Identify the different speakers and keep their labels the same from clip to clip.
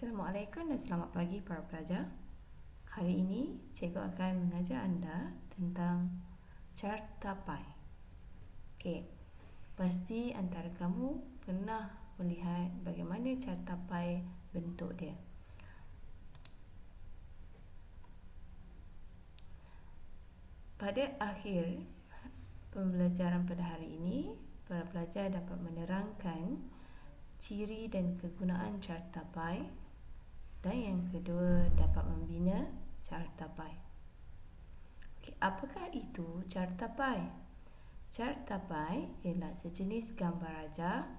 Speaker 1: Assalamualaikum dan selamat pagi para pelajar. Hari ini cikgu akan mengajar anda tentang carta pi. Okey, pasti antara kamu pernah melihat bagaimana carta pi bentuk dia. Pada akhir pembelajaran pada hari ini, para pelajar dapat menerangkan ciri dan kegunaan carta pi, dan yang kedua dapat membina carta pi. Okey, apakah itu carta pi? Carta pi ialah sejenis gambar rajah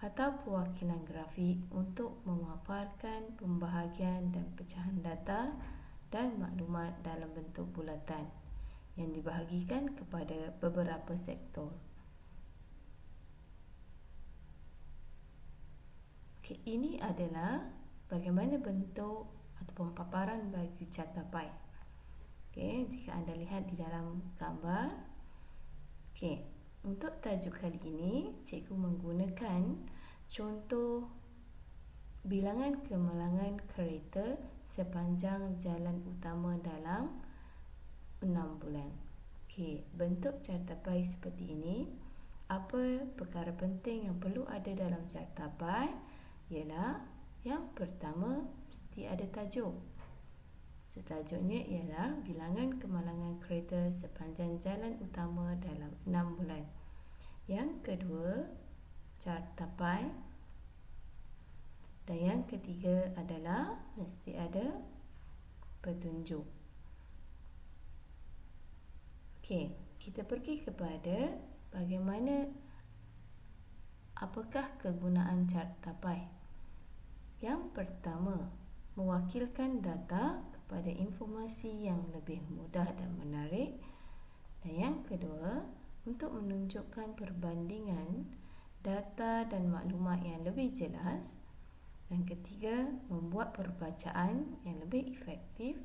Speaker 1: atau perwakilan grafik untuk memaparkan pembahagian dan pecahan data dan maklumat dalam bentuk bulatan yang dibahagikan kepada beberapa sektor. Okey, ini adalah bagaimana bentuk ataupun paparan bagi carta pi. Okey, jika anda lihat di dalam gambar. Okey, untuk tajuk kali ini, cikgu menggunakan contoh bilangan kemalangan kereta sepanjang jalan utama dalam 6 bulan. Okey, bentuk carta pi seperti ini. Apa perkara penting yang perlu ada dalam carta pi? Ialah yang pertama, mesti ada tajuk. So, tajuknya ialah bilangan kemalangan kereta sepanjang jalan utama dalam 6 bulan. Yang kedua, carta pi. Dan yang ketiga adalah mesti ada petunjuk. Okey, kita pergi kepada bagaimana, apakah kegunaan carta pi. Yang pertama, mewakilkan data kepada informasi yang lebih mudah dan menarik. Dan yang kedua, untuk menunjukkan perbandingan data dan maklumat yang lebih jelas. Dan ketiga, membuat perbacaan yang lebih efektif.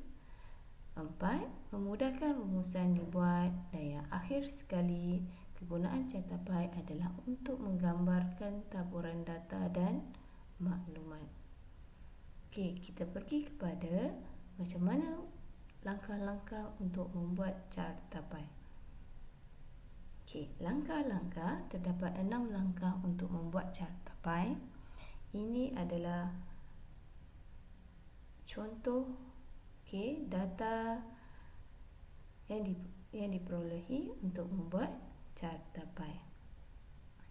Speaker 1: 4, memudahkan rumusan dibuat. Dan yang akhir sekali, kegunaan carta pi adalah untuk menggambarkan taburan data dan maklumat. Okey, kita pergi kepada macam mana langkah-langkah untuk membuat carta pi. Okey, langkah-langkah, terdapat 6 langkah untuk membuat carta pi. Ini adalah contoh data yang diperolehi untuk membuat carta pi.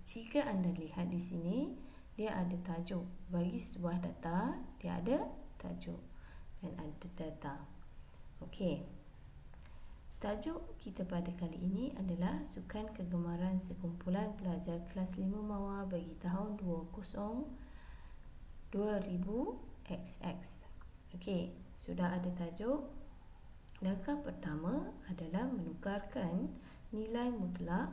Speaker 1: Jika anda lihat di sini, dia ada tajuk. Bagi sebuah data, dia ada tajuk dan ada data. Okey, tajuk kita pada kali ini adalah Sukan Kegemaran Sekumpulan Pelajar Kelas 5 Mawar bagi tahun 2000XX. Okey, sudah ada tajuk. Langkah pertama adalah menukarkan nilai mutlak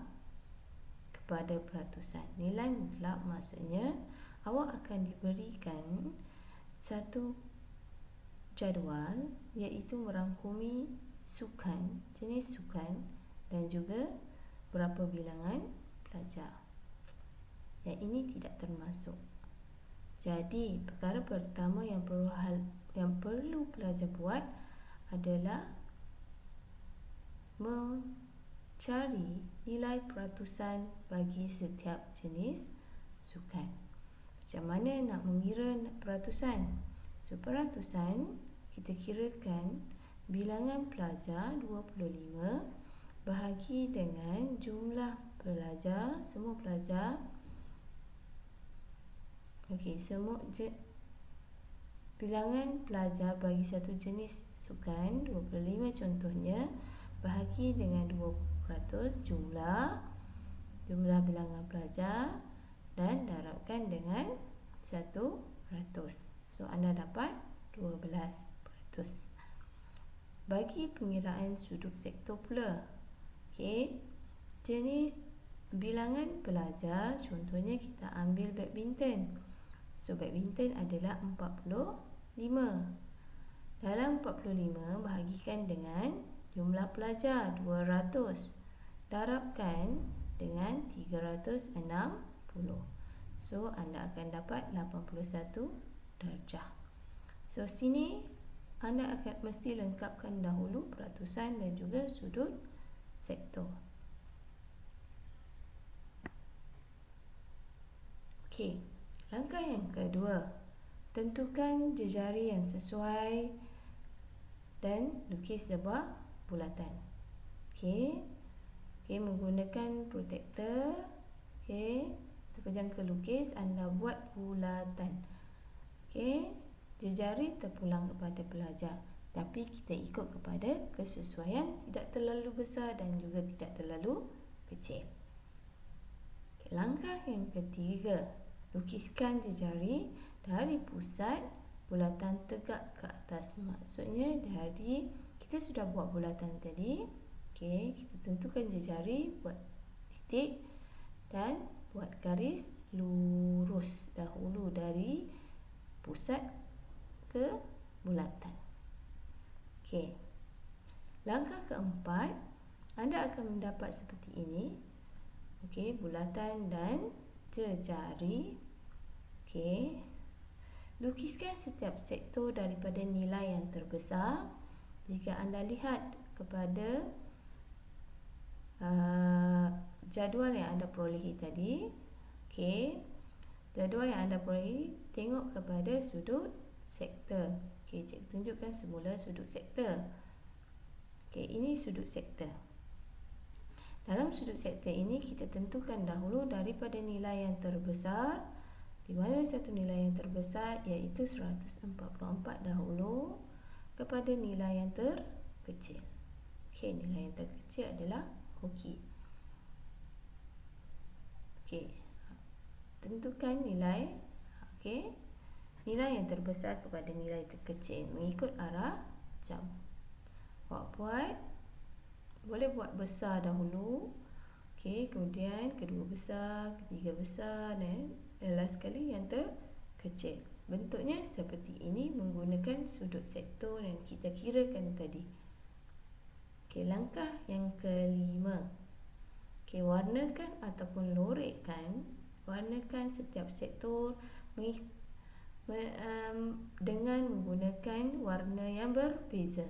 Speaker 1: kepada peratusan. Nilai mutlak maksudnya awak akan diberikan satu jadual, iaitu merangkumi sukan, jenis sukan dan juga berapa bilangan pelajar. Dan ini tidak termasuk. Jadi, perkara pertama yang perlu pelajar buat adalah mencari nilai peratusan bagi setiap jenis sukan. Macam mana nak mengira peratusan? So, peratusan kita kirakan bilangan pelajar 25 bahagi dengan jumlah pelajar, semua pelajar. Okey, bilangan pelajar bagi satu jenis sukan 25 contohnya, bahagi dengan 20% jumlah bilangan pelajar dan darabkan dengan 100. So, anda dapat 12%. Bagi pengiraan sudut sektor pula. Okey, jenis bilangan pelajar, contohnya kita ambil badminton. So, badminton adalah 45. Dalam 45 bahagikan dengan jumlah pelajar 200. Darabkan dengan 360. So, anda akan dapat 81 darjah. So sini anda akan mesti lengkapkan dahulu peratusan dan juga sudut sektor. Okey, langkah yang kedua, tentukan jejari yang sesuai dan lukis sebuah bulatan. Okey, menggunakan protektor. Okey, terpejam ke lukis, anda buat bulatan. Okey, jejari terpulang kepada pelajar, tapi kita ikut kepada kesesuaian, tidak terlalu besar dan juga tidak terlalu kecil. Okey, langkah yang ketiga, lukiskan jejari dari pusat bulatan tegak ke atas. Maksudnya dari kita sudah buat bulatan tadi. Okey, kita tentukan jejari, buat titik dan buat garis lurus dahulu dari pusat ke bulatan. Okey. Langkah keempat, anda akan mendapat seperti ini. Okey, bulatan dan jejari. Okey. Lukiskan setiap sektor daripada nilai yang terbesar. Jika anda lihat kepada jadual yang anda perolehi tadi, okey, jadual yang anda perolehi, tengok kepada sudut sektor. Okey, cikgu tunjukkan semula sudut sektor. Okey, ini sudut sektor. Dalam sudut sektor ini kita tentukan dahulu daripada nilai yang terbesar, di mana satu nilai yang terbesar iaitu 144 dahulu, kepada nilai yang terkecil. Okey, nilai yang terkecil adalah hoki. Okey, tentukan nilai. Okey, nilai yang terbesar kepada nilai terkecil mengikut arah jam. Buat boleh buat besar dahulu. Okey, kemudian kedua besar, ketiga besar dan last sekali yang terkecil. Bentuknya seperti ini menggunakan sudut sektor yang kita kirakan tadi. Okey, langkah yang kelima. Okey, warnakan ataupun lorekkan, warnakan setiap sektor dengan menggunakan warna yang berbeza.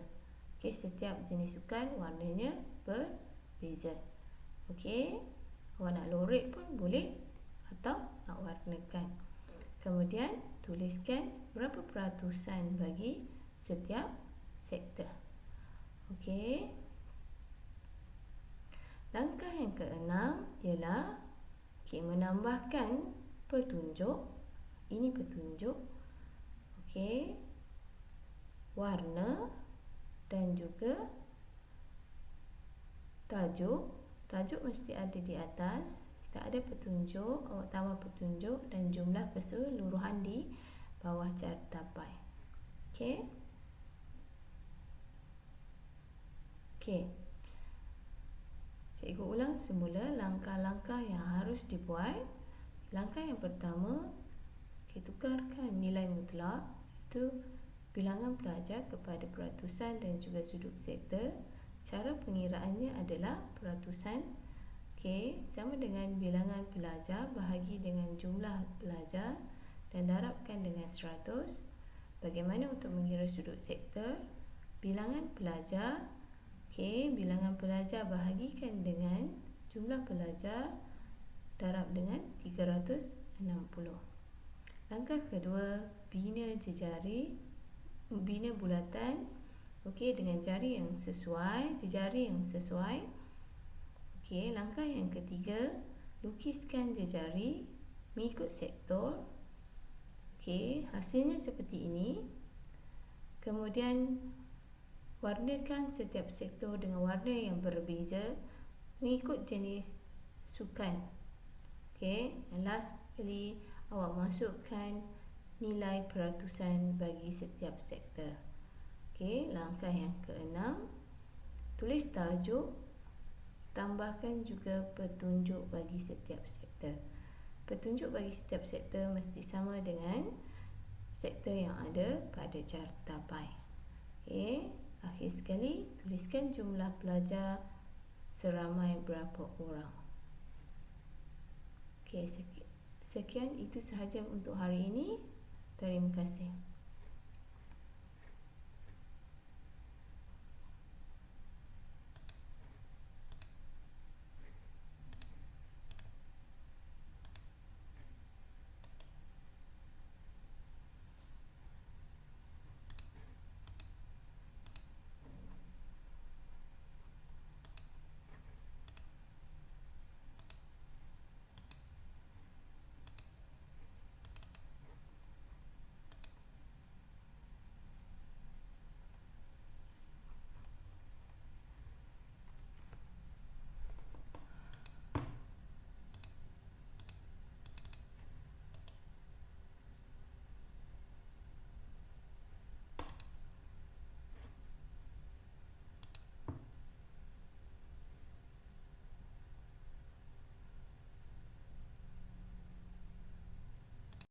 Speaker 1: Okey, setiap jenis sukan warnanya berbeza. Okey, awak nak lorek pun boleh atau nak warnakan. Kemudian tuliskan berapa peratusan bagi setiap sektor. Okey. Langkah yang keenam ialah menambahkan petunjuk. Ini petunjuk. Okey. Warna dan juga tajuk. Tajuk mesti ada di atas. Kita ada petunjuk, awak tambah petunjuk dan jumlah keseluruhan di bawah cartapai. Okey. Okey. Cikgu ulang semula langkah-langkah yang harus dibuat. Langkah yang pertama, tukarkan nilai mutlak, itu bilangan pelajar kepada peratusan dan juga sudut sektor. Cara pengiraannya adalah peratusan. Okey, sama dengan bilangan pelajar bahagi dengan jumlah pelajar dan darabkan dengan 100. Bagaimana untuk mengira sudut sektor? Bilangan pelajar. Okey, bilangan pelajar bahagikan dengan jumlah pelajar darab dengan 360. Langkah kedua, bina jejari, bina bulatan. Okey, dengan jari yang sesuai, jejari yang sesuai. Okey, langkah yang ketiga, lukiskan jejari mengikut sektor. Okey, hasilnya seperti ini. Kemudian warnakan setiap sektor dengan warna yang berbeza mengikut jenis sukan. Okey, dan last kali awak masukkan nilai peratusan bagi setiap sektor. Okey, langkah yang keenam, tulis tajuk, tambahkan juga petunjuk bagi setiap sektor. Petunjuk bagi setiap sektor mesti sama dengan sektor yang ada pada cartapai. Okey, akhir sekali tuliskan jumlah pelajar seramai berapa orang. Okey, sekian itu sahaja untuk hari ini. Terima kasih.